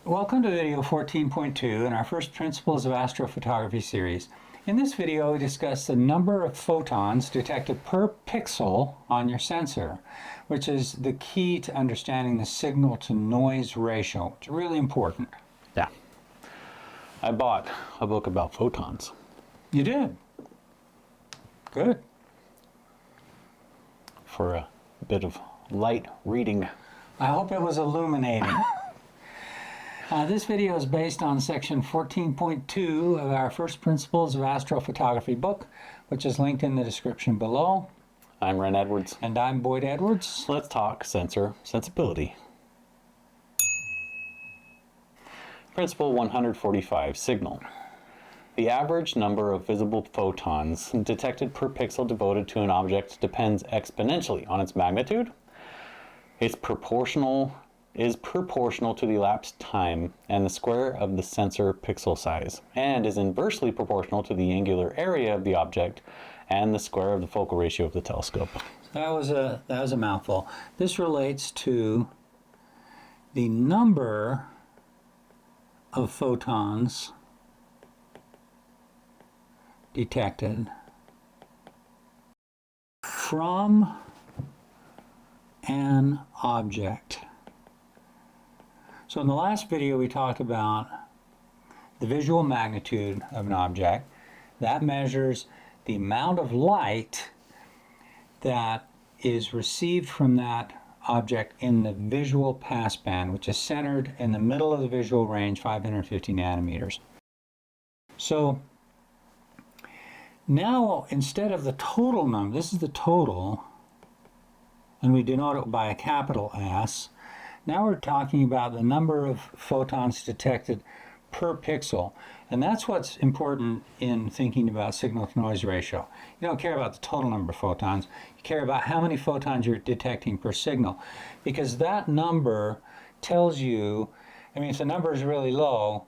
Welcome to video 14.2 in our first Principles of Astrophotography series. In this video, we discuss the number of photons detected per pixel on your sensor, which is the key to understanding the signal-to-noise ratio. It's really important. Yeah. I bought a book about photons. You did? Good. For a bit of light reading. I hope it was illuminating. This video is based on section 14.2 of our first Principles of Astrophotography book, which is linked in the description below. I'm Ren Edwards. And I'm Boyd Edwards. Let's talk sensor sensibility. Principle 145, signal. The average number of visible photons detected per pixel devoted to an object depends exponentially on its magnitude. It's proportional to the elapsed time and the square of the sensor pixel size, and is inversely proportional to the angular area of the object and the square of the focal ratio of the telescope. That was a mouthful. This relates to the number of photons detected from an object. So in the last video we talked about the visual magnitude of an object. That measures the amount of light that is received from that object in the visual passband, which is centered in the middle of the visual range, 550 nanometers. So now instead of the total number, this is the total, and we denote it by a capital S. Now we're talking about the number of photons detected per pixel. And that's what's important in thinking about signal-to-noise ratio. You don't care about the total number of photons. You care about how many photons you're detecting per signal. Because that number tells you, I mean, if the number is really low,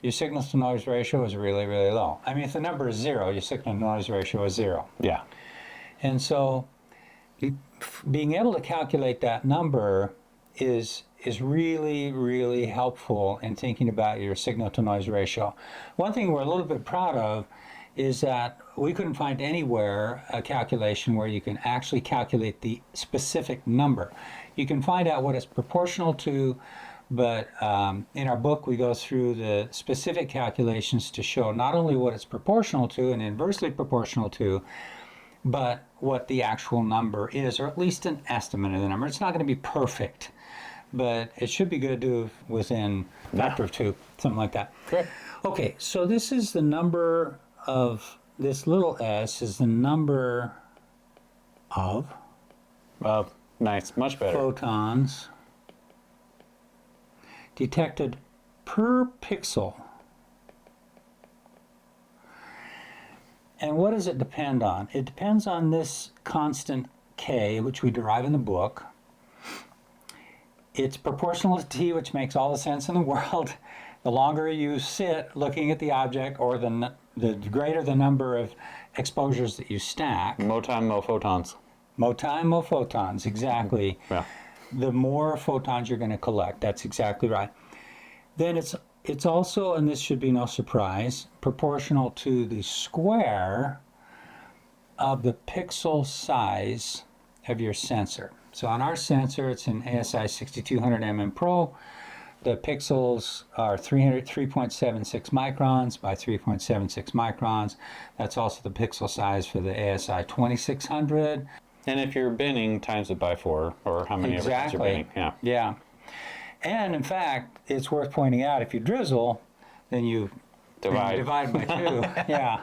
your signal-to-noise ratio is really, really low. I mean, if the number is 0, your signal-to-noise ratio is 0. Yeah. And so being able to calculate that number is really, really helpful in thinking about your signal-to-noise ratio. One thing we're a little bit proud of is that we couldn't find anywhere a calculation where you can actually calculate the specific number. You can find out what it's proportional to, but in our book we go through the specific calculations to show not only what it's proportional to and inversely proportional to, but what the actual number is, or at least an estimate of the number. It's not going to be perfect, but it should be good to within a factor of 2, something like that. Correct. Okay, so this is the number of, this little s is the number of Nice, much better. photons detected per pixel. And what does it depend on? It depends on this constant k, which we derive in the book. It's proportional to t, which makes all the sense in the world. The longer you sit looking at the object, or the greater the number of exposures that you stack. Mo time, mo photons. Mo time, mo photons, exactly. Yeah. The more photons you're going to collect. That's exactly right. Then it's also, and this should be no surprise, proportional to the square of the pixel size of your sensor. So on our sensor, it's an ASI 6200 mm Pro. The pixels are 3.76 microns by 3.76 microns. That's also the pixel size for the ASI 2600. And if you're binning, times it by 4, or how many ever times you're binning. Yeah. Yeah. And in fact, it's worth pointing out, if you drizzle, then you divide by 2. Yeah.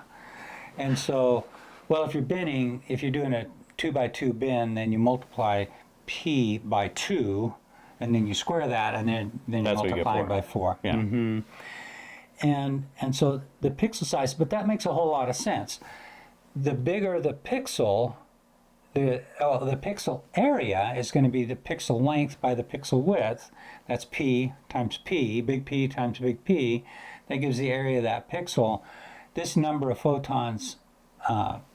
And so, well, if you're binning, if you're doing a 2 by 2 bin, then you multiply p by 2, and then you square that, and then you multiply it by 4. Yeah. Mm-hmm. And so the pixel size, but that makes a whole lot of sense. The bigger the pixel, the pixel area is going to be the pixel length by the pixel width. That's p times p, big P times big P. That gives the area of that pixel. This number of photons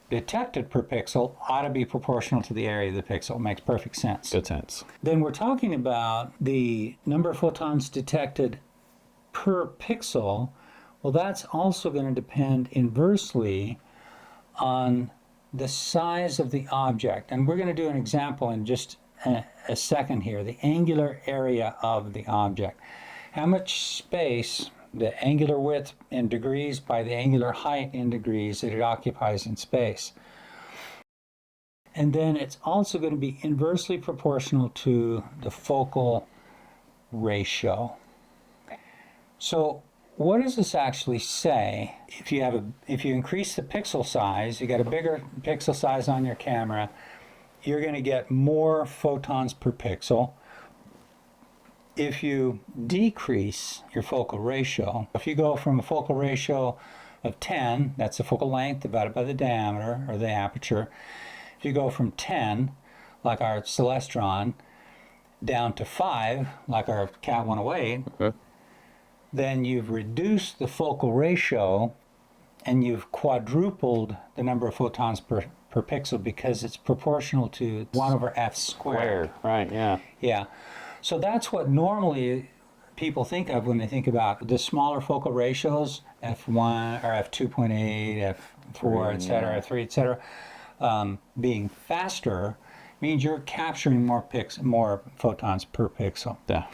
detected per pixel ought to be proportional to the area of the pixel. It makes perfect sense. Good sense. Then we're talking about the number of photons detected per pixel, well, that's also going to depend inversely on the size of the object. And we're going to do an example in just a second here, the angular area of the object. How much space, the angular width in degrees by the angular height in degrees that it occupies in space. And then it's also going to be inversely proportional to the focal ratio. So what does this actually say? If you increase the pixel size, you got a bigger pixel size on your camera, you're going to get more photons per pixel. If you decrease your focal ratio, if you go from a focal ratio of 10, that's the focal length divided by the diameter or the aperture. If you go from 10, like our Celestron, down to 5, like our Cat 108, okay, then you've reduced the focal ratio and you've quadrupled the number of photons per pixel because it's proportional to 1 over f squared. Right, yeah. Yeah. So that's what normally people think of when they think about the smaller focal ratios, f1 or f2.8, f4, etc., f3, etc., being faster means you're capturing more photons per pixel. Yeah.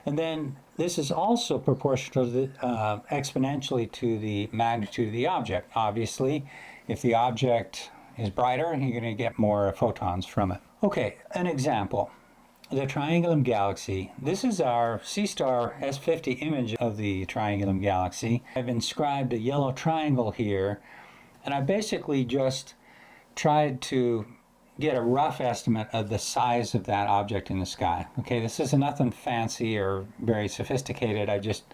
And then this is also proportional to exponentially to the magnitude of the object. Obviously, if the object is brighter, you're going to get more photons from it. Okay, an example. The Triangulum Galaxy. This is our C-star S50 image of the Triangulum Galaxy. I've inscribed a yellow triangle here, and I basically just tried to get a rough estimate of the size of that object in the sky. Okay, this is nothing fancy or very sophisticated. I just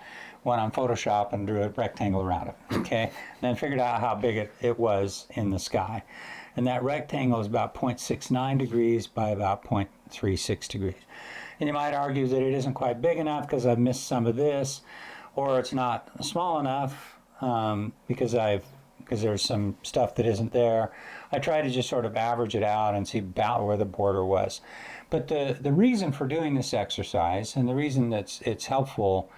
went on Photoshop and drew a rectangle around it. Okay, and then figured out how big it was in the sky. And that rectangle is about 0.69 degrees by about 0.36 degrees. And you might argue that it isn't quite big enough because I've missed some of this, or it's not small enough because there's some stuff that isn't there. I try to just sort of average it out and see about where the border was. But the reason for doing this exercise, and the reason that it's helpful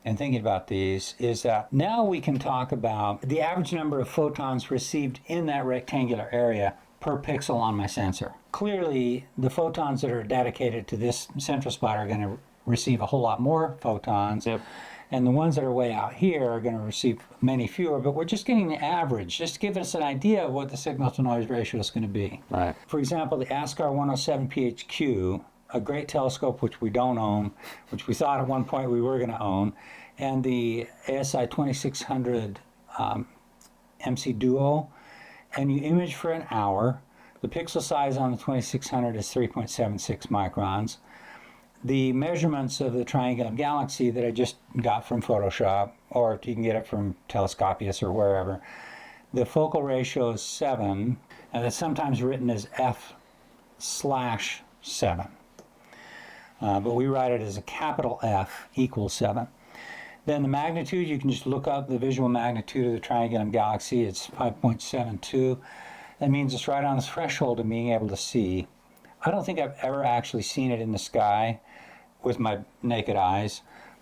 in thinking about these, is that now we can talk about the average number of photons received in that rectangular area per pixel on my sensor. Clearly, the photons that are dedicated to this central spot are going to receive a whole lot more photons. Yep. And the ones that are way out here are going to receive many fewer, but we're just getting the average, just to give us an idea of what the signal-to-noise ratio is going to be. Right. For example, the ASCAR 107 PHQ, a great telescope which we don't own, which we thought at one point we were going to own, and the ASI 2600 MC Duo, and you image for an hour. The pixel size on the 2600 is 3.76 microns. The measurements of the Triangulum Galaxy that I just got from Photoshop, or you can get it from Telescopius or wherever, the focal ratio is 7, and it's sometimes written as f/7. But we write it as a capital F equals 7. Then the magnitude, you can just look up the visual magnitude of the Triangulum Galaxy. It's 5.72. That means it's right on the threshold of being able to see. I don't think I've ever actually seen it in the sky with my naked eyes,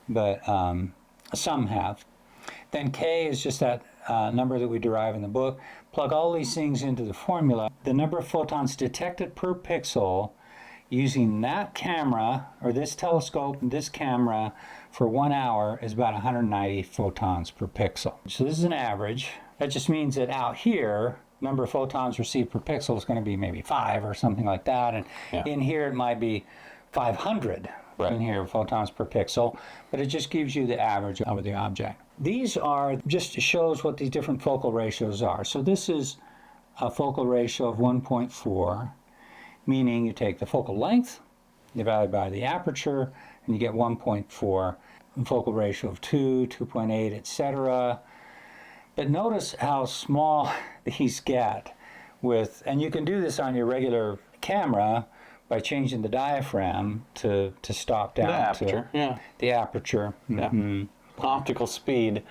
but some have. Then K is just that number that we derive in the book. Plug all these things into the formula. The number of photons detected per pixel using that camera, or this telescope and this camera, for 1 hour is about 190 photons per pixel. So this is an average. That just means that out here, number of photons received per pixel is going to be maybe 5 or something like that, and in here it might be 500 in here photons per pixel, but it just gives you the average over the object. These are just shows what these different focal ratios are. So this is a focal ratio of 1.4, meaning you take the focal length divided by the aperture, and you get 1.4. Focal ratio of 2, 2.8, etc. But notice how small these get with, and you can do this on your regular camera by changing the diaphragm to stop down the aperture. The aperture. Yeah. Mm-hmm. Optical speed.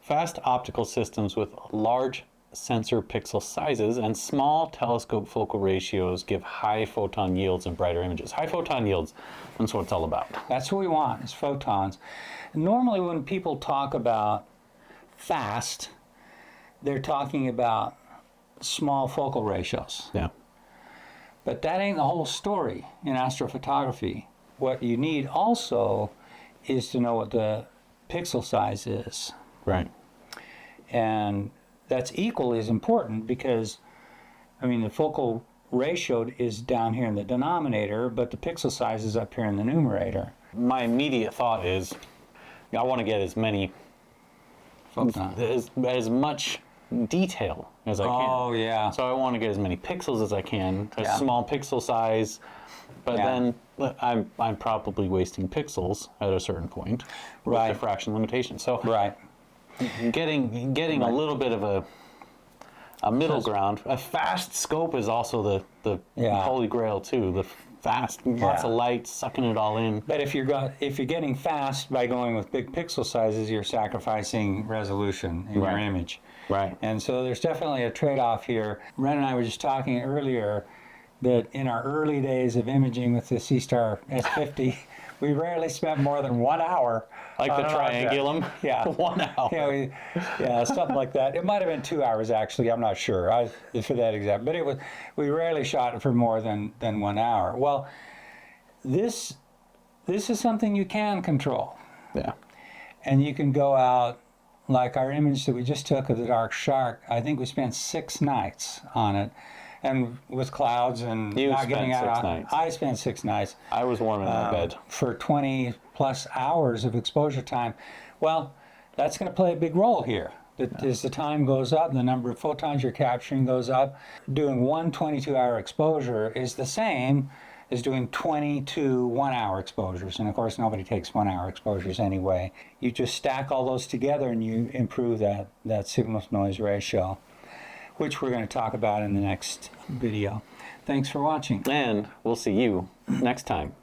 Fast optical systems with large sensor pixel sizes, and small telescope focal ratios give high photon yields and brighter images. High photon yields, that's what it's all about. That's what we want, is photons. Normally when people talk about fast, they're talking about small focal ratios. Yeah. But that ain't the whole story in astrophotography. What you need also is to know what the pixel size is. Right. And that's equally as important because, I mean, the focal ratio is down here in the denominator, but the pixel size is up here in the numerator. My immediate thought is, I want to get as many, as much detail as I can. Oh, yeah. So I want to get as many pixels as I can, a Yeah. small pixel size, but Yeah. then I'm probably wasting pixels at a certain point with Right. diffraction limitation. So Right. getting a little bit of a middle ground. A fast scope is also the Yeah. holy grail too. The fast, lots of light, sucking it all in. But if you're getting fast by going with big pixel sizes, you're sacrificing resolution in your Right. image. Right. And so there's definitely a trade-off here. Ren and I were just talking earlier that in our early days of imaging with the C-Star S50, we rarely spent more than 1 hour. Like the on an object. Triangulum. Yeah. 1 hour. Yeah, something like that. It might have been 2 hours actually. I'm not sure for that exact. But we rarely shot it for more than 1 hour. Well, this is something you can control, Yeah. and you can go out. Like our image that we just took of the dark shark, I think we spent 6 nights on it, and with clouds and You not getting spent out. 6 nights. I spent 6 nights I was warm in my bed. for 20 plus hours of exposure time. Well, that's going to play a big role here. As the time goes up, the number of photons you're capturing goes up. Doing one 22-hour exposure is the same as doing 22 1-hour exposures. And of course, nobody takes 1-hour exposures anyway. You just stack all those together and you improve that signal-to-noise ratio, which we're going to talk about in the next video. Thanks for watching. And we'll see you next time.